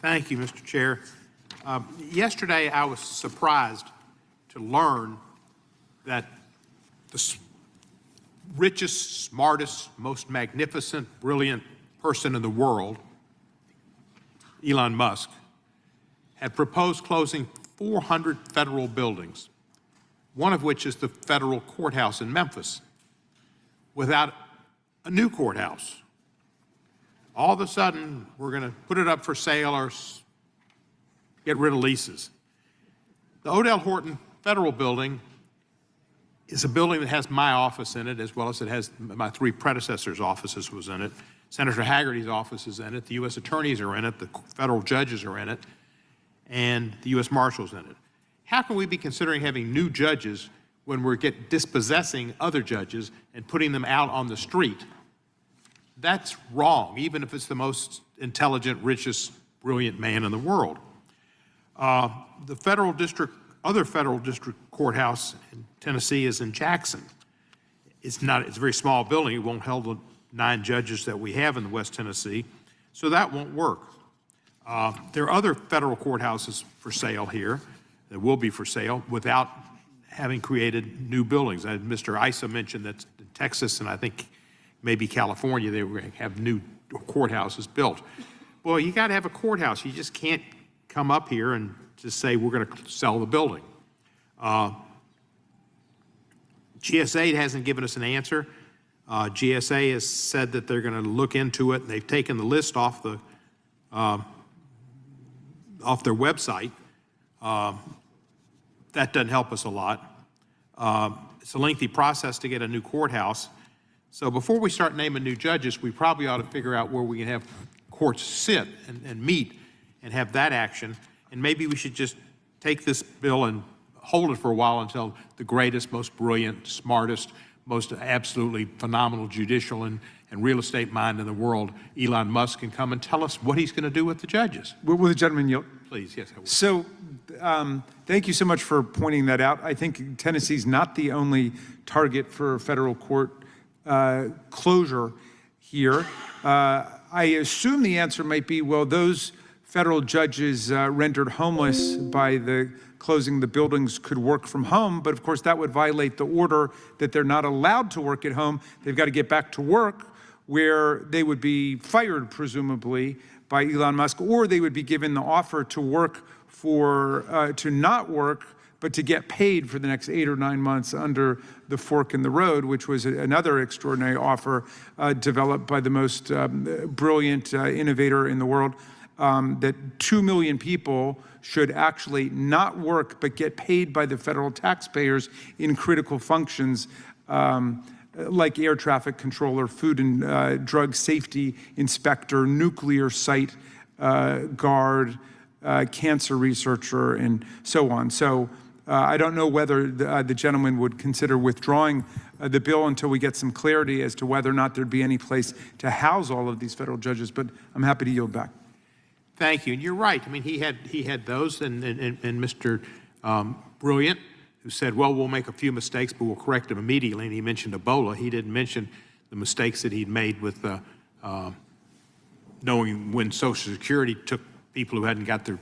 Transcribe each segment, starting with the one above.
Thank you, Mr. Chair. Yesterday, I was surprised to learn that the richest, smartest, most magnificent, brilliant person in the world, Elon Musk, had proposed closing 400 federal buildings, one of which is the federal courthouse in Memphis, without a new courthouse. All of a sudden, we're going to put it up for sale or get rid of leases. The Odell Horton Federal Building is a building that has my office in it, as well as it has my three predecessors' offices was in it. Senator Hagerty's office is in it. The U.S. attorneys are in it. The federal judges are in it. And the U.S. Marshals in it. How can we be considering having new judges when we're dispossessing other judges and putting them out on the street? That's wrong, even if it's the most intelligent, richest, brilliant man in the world. The other federal district courthouse in Tennessee is in Jackson. It's a very small building. It won't hold the 9 judges that we have in West Tennessee, so that won't work. There are other federal courthouses for sale here that will be for sale without having created new buildings. Mr. Issa mentioned that in Texas and I think maybe California, they were going to have new courthouses built. Well, you got to have a courthouse. You just can't come up here and just say we're going to sell the building. GSA hasn't given us an answer. GSA has said that they're going to look into it. They've taken the list off their website. That doesn't help us a lot. It's a lengthy process to get a new courthouse. So before we start naming new judges, we probably ought to figure out where we can have courts sit and meet and have that action. And maybe we should just take this bill and hold it for a while until the greatest, most brilliant, smartest, most absolutely phenomenal judicial and real estate mind in the world, Elon Musk, can come and tell us what he's going to do with the judges. Will the gentleman yield? Please, yes, I will. So thank you so much for pointing that out. I think Tennessee's not the only target for federal court closure here. I assume the answer might be, well, those federal judges rendered homeless by the closing the buildings could work from home, but of course that would violate the order that they're not allowed to work at home. They've got to get back to work, where they would be fired, presumably, by Elon Musk, or they would be given the offer to work to not work, but to get paid for the next 8 or 9 months under the fork in the road, which was another extraordinary offer developed by the most brilliant innovator in the world, that 2 million people should actually not work but get paid by the federal taxpayers in critical functions like air traffic controller, food and drug safety inspector, nuclear site guard, cancer researcher, and so on. So I don't know whether the gentleman would consider withdrawing the bill until we get some clarity as to whether or not there'd be any place to house all of these federal judges, but I'm happy to yield back. Thank you, and you're right. I mean, he had those, and Mr. Brilliant, who said, well, we'll make a few mistakes, but we'll correct them immediately, and he mentioned Ebola. He didn't mention the mistakes that he'd made with knowing when Social Security took people who hadn't got their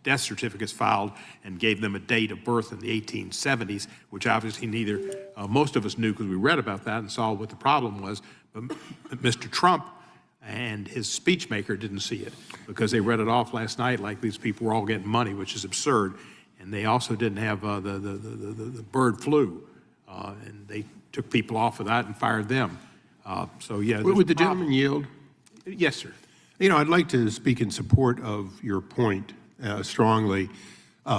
death certificates filed and gave them a date of birth in the 1870s, which obviously neither most of us knew because we read about that and saw what the problem was. But Mr. Trump and his speechmaker didn't see it because they read it off last night like these people were all getting money, which is absurd. And they also didn't have the bird flu, and they took people off of that and fired them. So yeah. Would the gentleman yield? Yes, sir. You know, I'd like to speak in support of your point strongly.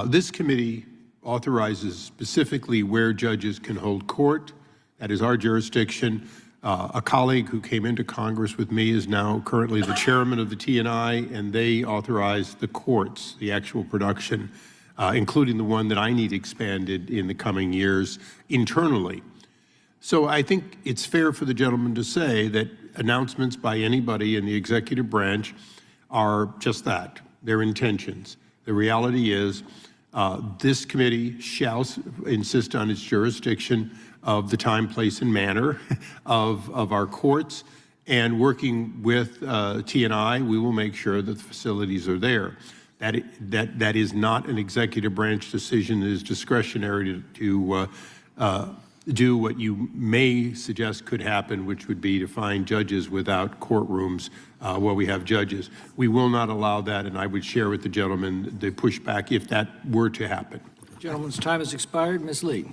This committee authorizes specifically where judges can hold court. That is our jurisdiction. A colleague who came into Congress with me is now currently the chairman of the TNI, and they authorize the courts, the actual production, including the one that I need expanded in the coming years internally. So I think it's fair for the gentleman to say that announcements by anybody in the executive branch are just that, their intentions. The reality is this committee shall insist on its jurisdiction of the time, place, and manner of our courts, And working with T&I, we will make sure that the facilities are there. That is not an executive branch decision. It is discretionary to do what you may suggest could happen, which would be to find judges without courtrooms where we have judges. We will not allow that, and I would share with the gentleman the pushback if that were to happen. Gentleman's time has expired. Ms. Lee.